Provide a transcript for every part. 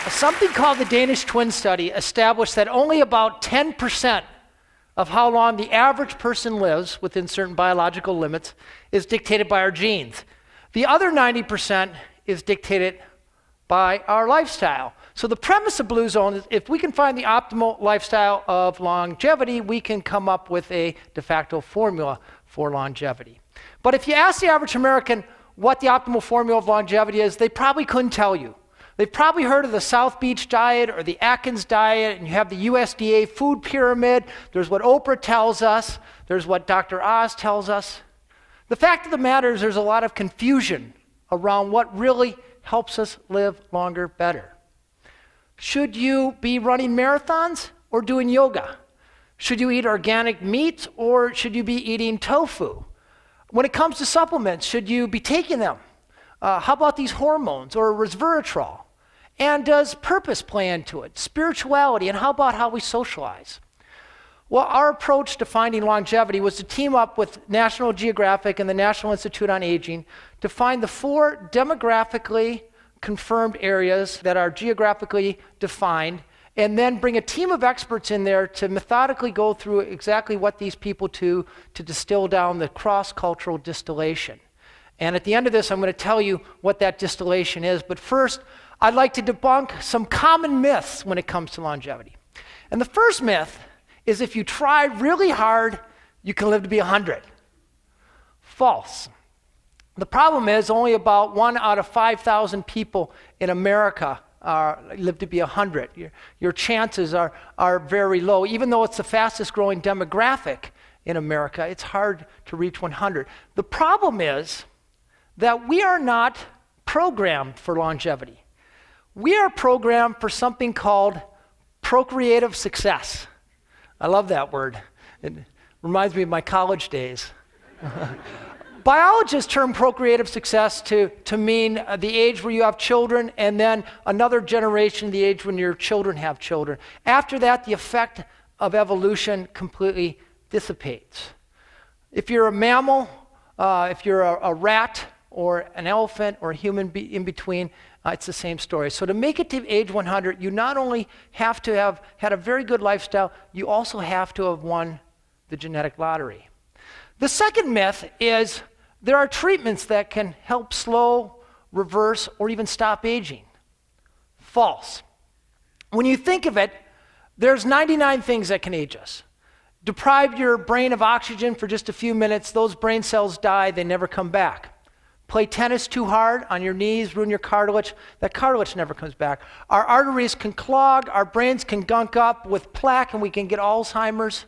Something called the Danish twin study established that only about 10% of how long the average person lives within certain biological limits is dictated by our genes. The other 90% is dictated by our lifestyle. So the premise of Blue Zone is if we can find the optimal lifestyle of longevity, we can come up with a de facto formula for longevity. But if you ask the average American what the optimal formula of longevity is, they probably couldn't tell you. They've probably heard of the South Beach diet or the Atkins diet, and you have the USDA food pyramid. There's what Oprah tells us. There's what Dr. Oz tells us. The fact of the matter is there's a lot of confusion around what really helps us live longer better. Should you be running marathons or doing yoga? Should you eat organic meat or should you be eating tofu? When it comes to supplements, should you be taking them? How about these hormones or resveratrol? And does purpose play into it? Spirituality, and how about how we socialize? Well, our approach to finding longevity was to team up with National Geographic and the National Institute on Aging to find the 4 demographically confirmed areas that are geographically defined, and then bring a team of experts in there to methodically go through exactly what these people do to distill down the cross-cultural distillation. And at the end of this, I'm going to tell you what that distillation is. But first, I'd like to debunk some common myths when it comes to longevity. And the first myth is if you try really hard, you can live to be 100. False. The problem is only about 1 out of 5,000 people in America live to be 100. Your chances are very low. Even though it's the fastest growing demographic in America, it's hard to reach 100. The problem is that we are not programmed for longevity. We are programmed for something called procreative success. I love that word. It reminds me of my college days. Biologists term procreative success to mean the age where you have children and then another generation, the age when your children have children. After that, the effect of evolution completely dissipates. If you're a mammal, if you're a rat or an elephant or a human in between, it's the same story. So to make it to age 100, you not only have to have had a very good lifestyle, you also have to have won the genetic lottery. The second myth is there are treatments that can help slow, reverse, or even stop aging. False. When you think of it, there's 99 things that can age us. Deprive your brain of oxygen for just a few minutes, those brain cells die, they never come back. Play tennis too hard on your knees, ruin your cartilage, that cartilage never comes back. Our arteries can clog, our brains can gunk up with plaque, and we can get Alzheimer's.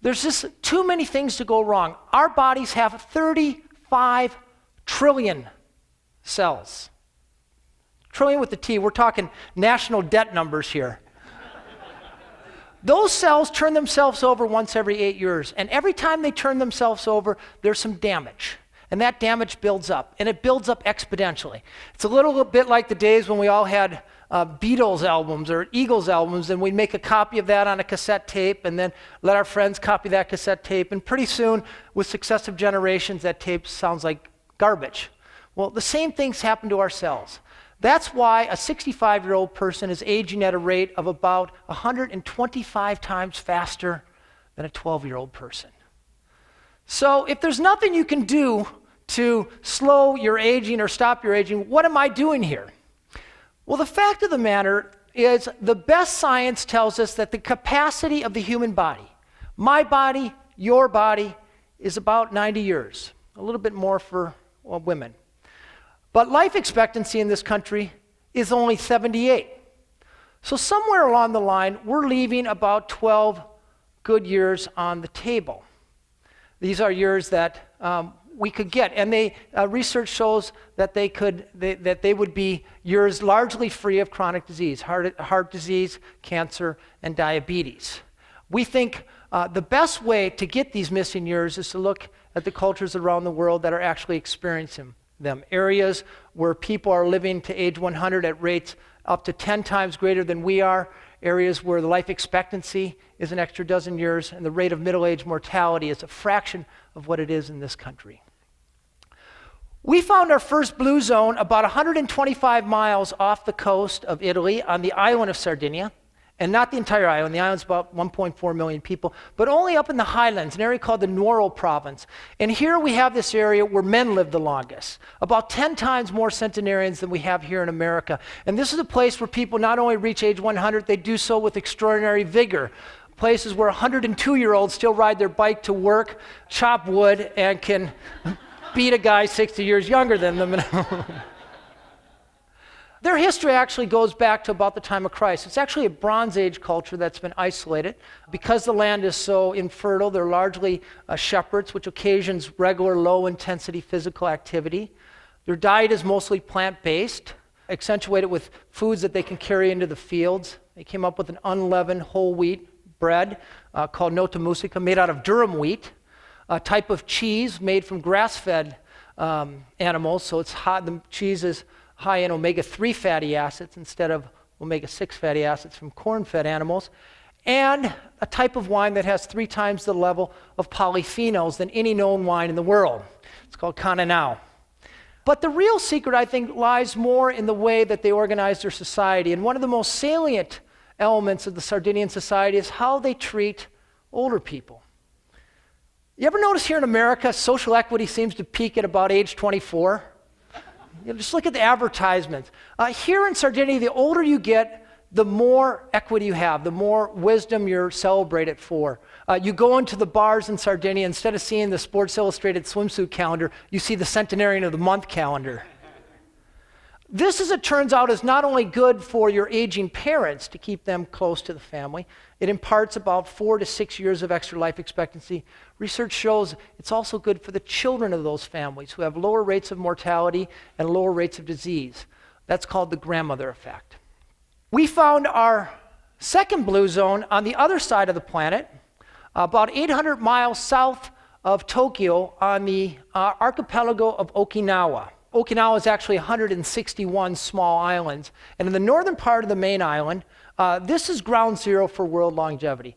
There's just too many things to go wrong. Our bodies have 35 trillion cells. Trillion with the T, we're talking national debt numbers here. Those cells turn themselves over once every 8 years, and every time they turn themselves over, there's some damage. And that damage builds up, and it builds up exponentially. It's a little bit like the days when we all had Beatles albums or Eagles albums, and we'd make a copy of that on a cassette tape and then let our friends copy that cassette tape, and pretty soon, with successive generations, that tape sounds like garbage. Well, the same things happen to our cells. That's why a 65-year-old person is aging at a rate of about 125 times faster than a 12-year-old person. So if there's nothing you can do to slow your aging or stop your aging, what am I doing here? Well, the fact of the matter is the best science tells us that the capacity of the human body, my body, your body, is about 90 years, a little bit more for women. But life expectancy in this country is only 78. So somewhere along the line, we're leaving about 12 good years on the table. These are years that we could get, and research shows that they would be years largely free of chronic disease, heart disease, cancer, and diabetes. We think the best way to get these missing years is to look at the cultures around the world that are actually experiencing them. Areas where people are living to age 100 at rates up to 10 times greater than we are. Areas where the life expectancy is an extra dozen years, and the rate of middle-age mortality is a fraction of what it is in this country. We found our first blue zone about 125 miles off the coast of Italy on the island of Sardinia, and not the entire island. The island's about 1.4 million people, but only up in the highlands, an area called the Nuoro province. And here we have this area where men live the longest, about 10 times more centenarians than we have here in America. And this is a place where people not only reach age 100, they do so with extraordinary vigor. Places where 102-year-olds still ride their bike to work, chop wood, and can beat a guy 60 years younger than them. Their history actually goes back to about the time of Christ. It's actually a Bronze Age culture that's been isolated. Because the land is so infertile, they're largely shepherds, which occasions regular low-intensity physical activity. Their diet is mostly plant-based, accentuated with foods that they can carry into the fields. They came up with an unleavened whole wheat bread called nota musica, made out of durum wheat, a type of cheese made from grass-fed animals, so it's hot. The cheese is high in omega-3 fatty acids instead of omega-6 fatty acids from corn-fed animals, and a type of wine that has 3 times the level of polyphenols than any known wine in the world. It's called Cananao. But the real secret, I think, lies more in the way that they organize their society, and one of the most salient elements of the Sardinian society is how they treat older people. You ever notice here in America, social equity seems to peak at about age 24? Just look at the advertisements. Here in Sardinia, the older you get, the more equity you have, the more wisdom you're celebrated for. You go into the bars in Sardinia, instead of seeing the Sports Illustrated swimsuit calendar, you see the Centenarian of the Month calendar. This, as it turns out, is not only good for your aging parents to keep them close to the family, it imparts about 4 to 6 years of extra life expectancy. Research shows it's also good for the children of those families who have lower rates of mortality and lower rates of disease. That's called the grandmother effect. We found our second blue zone on the other side of the planet, about 800 miles south of Tokyo on the archipelago of Okinawa. Okinawa is actually 161 small islands. And in the northern part of the main island, this is ground zero for world longevity.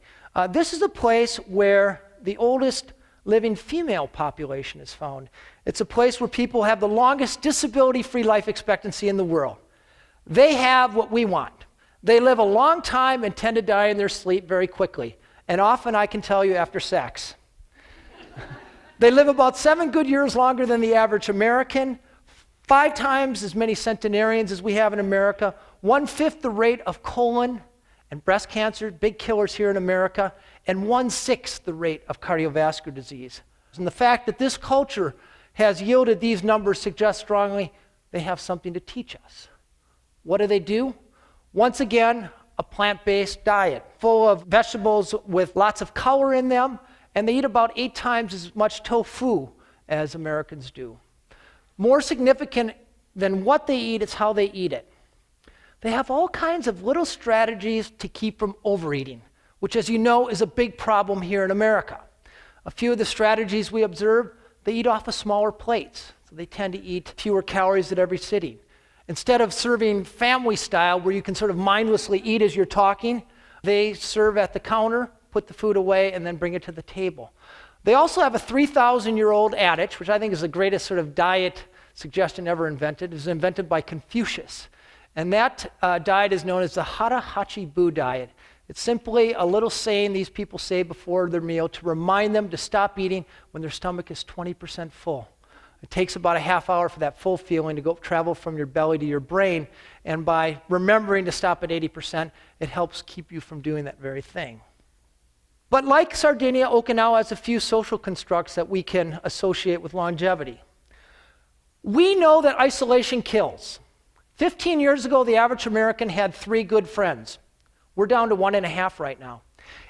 This is a place where the oldest living female population is found. It's a place where people have the longest disability-free life expectancy in the world. They have what we want. They live a long time and tend to die in their sleep very quickly. And often, I can tell you, after sex. They live about 7 good years longer than the average American, 5 times as many centenarians as we have in America, 1/5 the rate of colon and breast cancer, big killers here in America, and 1/6 the rate of cardiovascular disease. And the fact that this culture has yielded these numbers suggests strongly they have something to teach us. What do? Once again, a plant-based diet full of vegetables with lots of color in them, and they eat about 8 times as much tofu as Americans do. More significant than what they eat, it's how they eat it. They have all kinds of little strategies to keep from overeating, which, as you know, is a big problem here in America. A few of the strategies we observe, they eat off of smaller plates, so they tend to eat fewer calories at every sitting. Instead of serving family style, where you can sort of mindlessly eat as you're talking, they serve at the counter, put the food away, and then bring it to the table. They also have a 3,000-year-old adage, which I think is the greatest sort of diet suggestion ever invented. It was invented by Confucius. And that diet is known as the Hara Hachi Bu diet. It's simply a little saying these people say before their meal to remind them to stop eating when their stomach is 20% full. It takes about a half hour for that full feeling to go travel from your belly to your brain. And by remembering to stop at 80%, it helps keep you from doing that very thing. But like Sardinia, Okinawa has a few social constructs that we can associate with longevity. We know that isolation kills. 15 years ago, the average American had 3 good friends. We're down to 1.5 right now.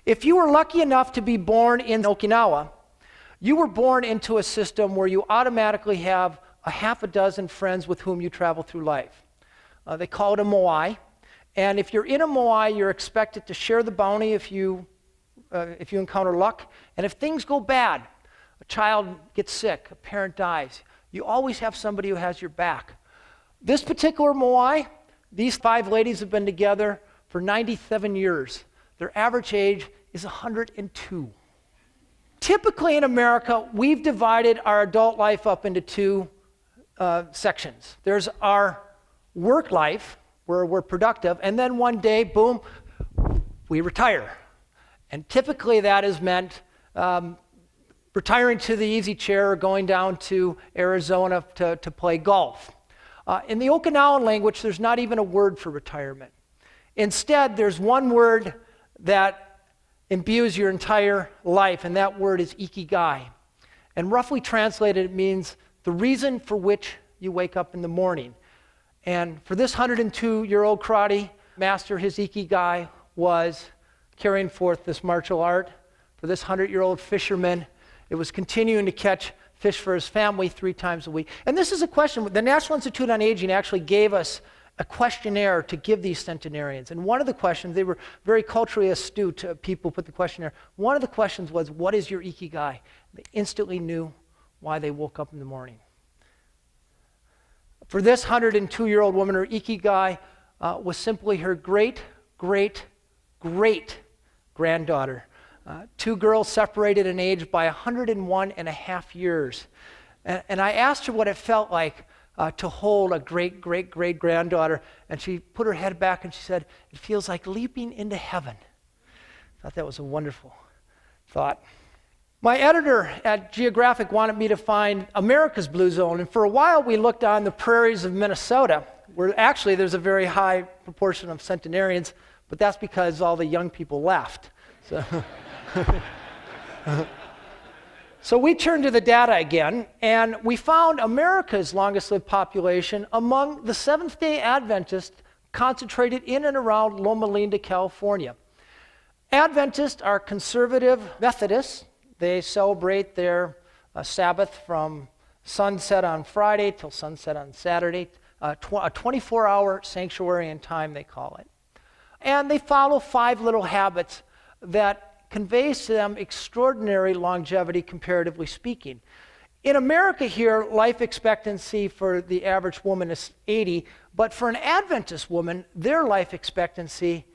If you were lucky enough to be born in Okinawa, you were born into a system where you automatically have a half a dozen friends with whom you travel through life. They call it a moai. And if you're in a moai, you're expected to share the bounty if you encounter luck. And if things go bad, a child gets sick, a parent dies, you always have somebody who has your back. This particular moai, these 5 ladies have been together for 97 years. Their average age is 102. Typically in America, we've divided our adult life up into 2 sections. There's our work life, where we're productive, and then one day, boom, we retire. And typically that is meant retiring to the easy chair or going down to Arizona to play golf. In the Okinawan language, there's not even a word for retirement. Instead, there's one word that imbues your entire life, and that word is ikigai. And roughly translated, it means the reason for which you wake up in the morning. And for this 102-year-old karate master, his ikigai was carrying forth this martial art. For this 100-year-old fisherman, it was continuing to catch fish for his family 3 times a week. And this is a question. The National Institute on Aging actually gave us a questionnaire to give these centenarians. And one of the questions, they were very culturally astute people put the questionnaire. One of the questions was, what is your ikigai? They instantly knew why they woke up in the morning. For this 102-year-old woman, her ikigai was simply her great-great-great-granddaughter. 2 girls separated in age by 101 and a half years. And I asked her what it felt like to hold a great-great-great-granddaughter, and she put her head back and she said, it feels like leaping into heaven. I thought that was a wonderful thought. My editor at Geographic wanted me to find America's blue zone, and for a while we looked on the prairies of Minnesota, where actually there's a very high proportion of centenarians, but that's because all the young people left. So we turned to the data again, and we found America's longest lived population among the Seventh-day Adventists concentrated in and around Loma Linda, California. Adventists are conservative Methodists. They celebrate their Sabbath from sunset on Friday till sunset on Saturday, a 24-hour sanctuary in time, they call it. And they follow 5 little habits that conveys to them extraordinary longevity, comparatively speaking. In America here, life expectancy for the average woman is 80, but for an Adventist woman, their life expectancy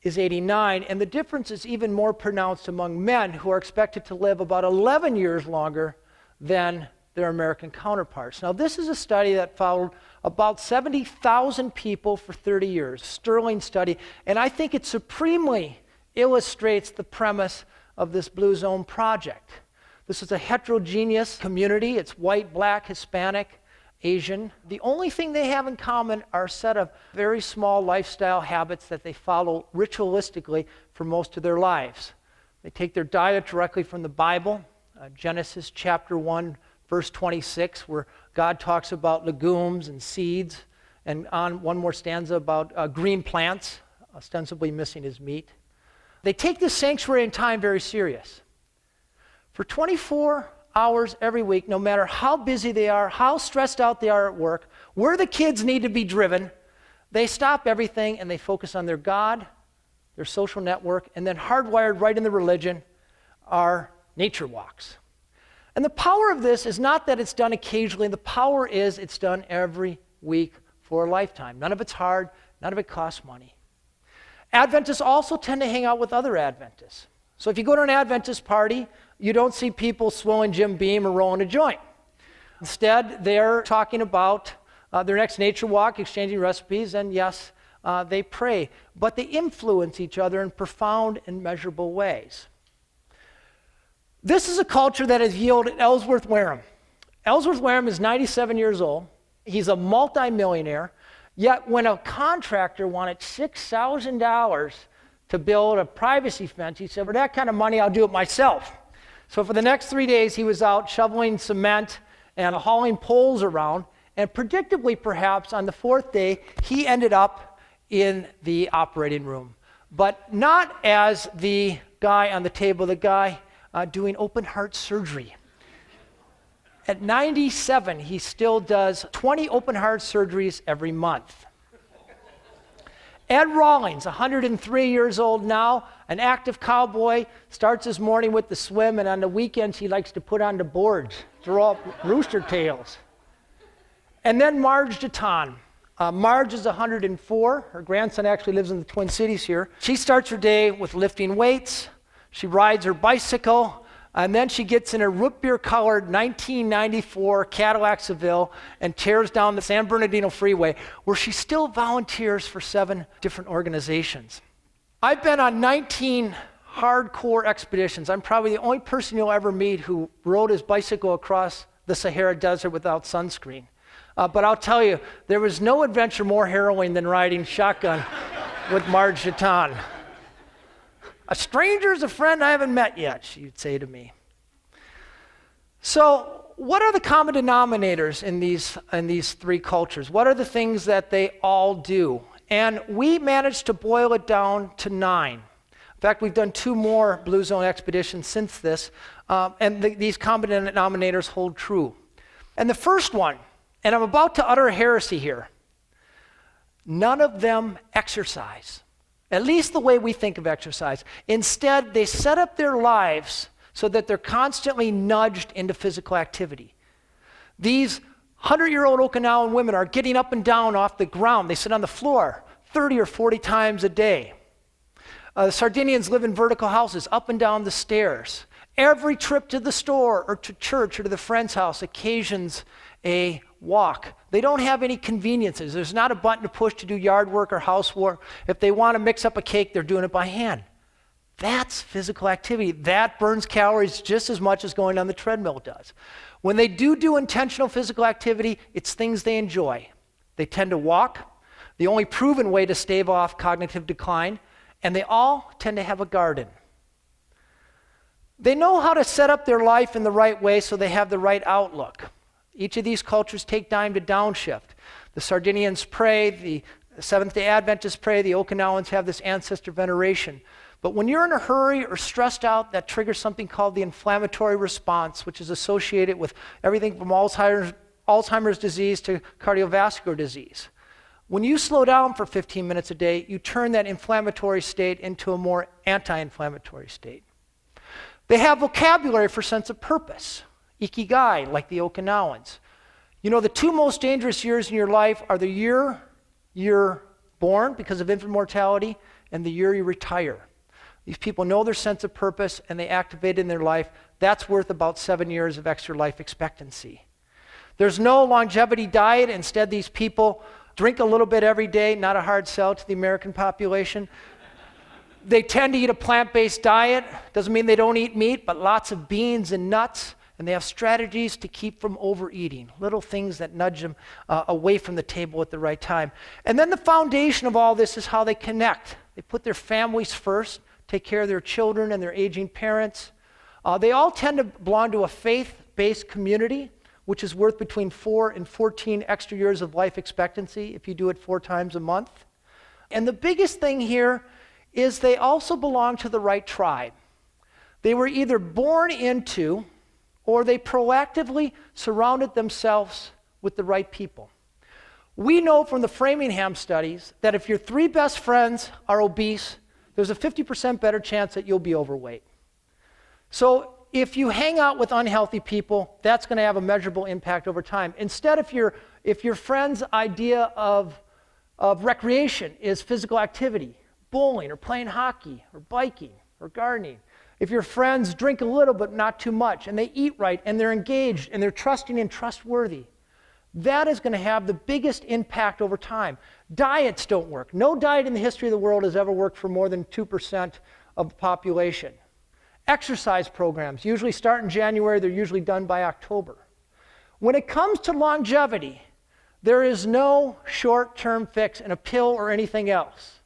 is 89, and the difference is even more pronounced among men, who are expected to live about 11 years longer than their American counterparts. Now, this is a study that followed about 70,000 people for 30 years, sterling study, and I think it supremely illustrates the premise of this Blue Zone project. This is a heterogeneous community. It's white, black, Hispanic, Asian. The only thing they have in common are a set of very small lifestyle habits that they follow ritualistically for most of their lives. They take their diet directly from the Bible, Genesis chapter 1, verse 26, where God talks about legumes and seeds, and on one more stanza about green plants, ostensibly missing his meat. They take this sanctuary and time very serious. For 24 hours every week, no matter how busy they are, how stressed out they are at work, where the kids need to be driven, they stop everything and they focus on their God, their social network, and then hardwired right in the religion are nature walks. And the power of this is not that it's done occasionally. The power is it's done every week for a lifetime. None of it's hard. None of it costs money. Adventists also tend to hang out with other Adventists. So if you go to an Adventist party, you don't see people swilling Jim Beam or rolling a joint. Instead, they're talking about their next nature walk, exchanging recipes, and yes, they pray. But they influence each other in profound and measurable ways. This is a culture that has yielded Ellsworth Wareham. Ellsworth Wareham is 97 years old. He's a multimillionaire. Yet when a contractor wanted $6,000 to build a privacy fence, he said, for that kind of money, I'll do it myself. So for the next 3 days, he was out shoveling cement and hauling poles around. And predictably, perhaps, on the 4th day, he ended up in the operating room. But not as the guy on the table, the guy doing open heart surgery. At 97, he still does 20 open heart surgeries every month. Ed Rawlings, 103 years old now, an active cowboy, starts his morning with the swim, and on the weekends he likes to put on the boards, throw up rooster tails. And then Marge DeTon. Marge is 104. Her grandson actually lives in the Twin Cities here. She starts her day with lifting weights. She rides her bicycle. And then she gets in a root beer-colored 1994 Cadillac Seville and tears down the San Bernardino Freeway, where she still volunteers for 7 different organizations. I've been on 19 hardcore expeditions. I'm probably the only person you'll ever meet who rode his bicycle across the Sahara Desert without sunscreen. But I'll tell you, there was no adventure more harrowing than riding shotgun with Marge Chaton. A stranger's a friend I haven't met yet, she'd say to me. So what are the common denominators in these 3 cultures? What are the things that they all do? And we managed to boil it down to 9. In fact, we've done 2 more Blue Zone expeditions since this, and these common denominators hold true. And the first one, and I'm about to utter a heresy here, none of them exercise. At least the way we think of exercise. Instead, they set up their lives so that they're constantly nudged into physical activity. These 100-year-old Okinawan women are getting up and down off the ground. They sit on the floor 30 or 40 times a day. The Sardinians live in vertical houses, up and down the stairs. Every trip to the store or to church or to the friend's house occasions a walk. They don't have any conveniences. There's not a button to push to do yard work or housework. If they want to mix up a cake, they're doing it by hand. That's physical activity. That burns calories just as much as going on the treadmill does. When they do intentional physical activity, it's things they enjoy. They tend to walk, the only proven way to stave off cognitive decline, and they all tend to have a garden. They know how to set up their life in the right way so they have the right outlook. Each of these cultures take time to downshift. The Sardinians pray, the Seventh-day Adventists pray, the Okinawans have this ancestor veneration. But when you're in a hurry or stressed out, that triggers something called the inflammatory response, which is associated with everything from Alzheimer's disease to cardiovascular disease. When you slow down for 15 minutes a day, you turn that inflammatory state into a more anti-inflammatory state. They have vocabulary for sense of purpose. Ikigai, like the Okinawans. You know, the 2 most dangerous years in your life are the year you're born because of infant mortality and the year you retire. These people know their sense of purpose and they activate it in their life. That's worth about 7 years of extra life expectancy. There's no longevity diet. Instead, these people drink a little bit every day, not a hard sell to the American population. They tend to eat a plant-based diet. Doesn't mean they don't eat meat, but lots of beans and nuts. And they have strategies to keep from overeating, little things that nudge them away from the table at the right time. And then the foundation of all this is how they connect. They put their families first, take care of their children and their aging parents. They all tend to belong to a faith-based community, which is worth between 4 and 14 extra years of life expectancy if you do it 4 times a month. And the biggest thing here is they also belong to the right tribe. They were either born into or they proactively surrounded themselves with the right people. We know from the Framingham studies that if your 3 best friends are obese, there's a 50% better chance that you'll be overweight. So if you hang out with unhealthy people, that's going to have a measurable impact over time. Instead, if your friend's idea of recreation is physical activity, bowling or playing hockey or biking or gardening, if your friends drink a little but not too much, and they eat right, and they're engaged, and they're trusting and trustworthy, that is going to have the biggest impact over time. Diets don't work. No diet in the history of the world has ever worked for more than 2% of the population. Exercise programs usually start in January. They're usually done by October. When it comes to longevity, there is no short-term fix in a pill or anything else.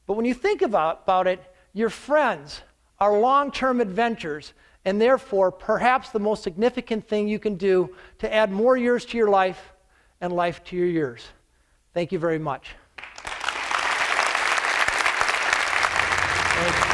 But when you think about it, your friends are long-term adventures, and therefore perhaps the most significant thing you can do to add more years to your life and life to your years. Thank you very much. Thank you.